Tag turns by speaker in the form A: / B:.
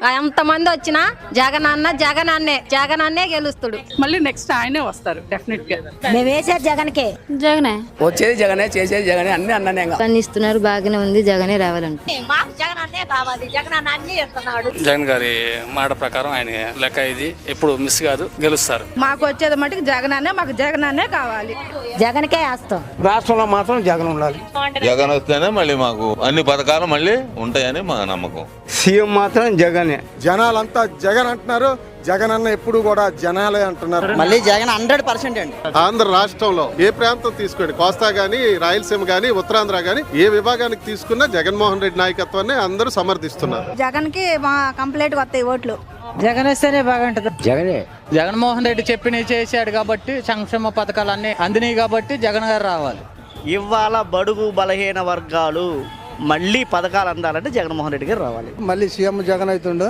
A: ఎంతమంది వచ్చినా జగనన్నే గెలుస్తాడు.
B: మళ్ళీ నెక్స్ట్ ఆయనే వస్తారు డెఫినెట్ గా.
C: మేము వేసేది జగన్కే.
D: జగనే
E: వచ్చేది జగనే, చేసేది జగనే, అన్ని అన్ననే.
D: ఇస్తున్నారు, బాగానే ఉంది, జగనే రావాలంటే.
C: మాకు జగనన్నే కావాలి, జగనన్న అన్ని ఇస్తున్నాడు.
F: జగన్ గారి మాట ప్రకారం ఆయన లెక్క ఇది ఎప్పుడు మిస్ కాదు, గెలుస్తారు.
B: మాకు వచ్చేది మటుకు జగనన్నే, మాకు జగనన్నే కావాలి.
C: జగన్కే వేస్తాం.
E: రాష్ట్రంలో మాత్రం జగన్ ఉండాలి.
G: జగన్ వస్తేనే మళ్ళీ మాకు అన్ని పథకాలు మళ్ళీ ఉంటాయని మా నమ్మకం.
E: సీఎం మాత్రం జగనే.
H: జనాలంతా జగన్ అంటున్నారు, జగన్ అన్న ఎప్పుడు కూడా జనాలే అంటున్నారు.
E: మళ్ళీ జగన్ 100% అండి.
H: ఆంధ్ర రాష్ట్రంలో ఏ ప్రాంతం తీసుకోండి, కోస్తా గానీ, రాయలసీమ గానీ, ఉత్తరాంధ్ర గానీ, ఏ విభాగానికి తీసుకున్నా జగన్మోహన్ రెడ్డి నాయకత్వాన్ని అందరూ సమర్థిస్తున్నారు.
B: జగన్ కి కంప్లీట్ వస్తాయి ఓట్లు.
C: జగన్ వస్తేనే బాగుంటది.
E: జగనే.
I: జగన్మోహన్ రెడ్డి చెప్పినవి చేశాడు కాబట్టి, సంక్షేమ పథకాలు అన్ని అందినాయి కాబట్టి జగన్ గారు రావాలి.
E: ఇవాళ బడుగు బలహీన వర్గాలు మళ్ళీ పథకాలు అందాలంటే జగన్మోహన్ రెడ్డి గారు రావాలి.
H: మళ్ళీ సీఎం జగన్ అవుతుండో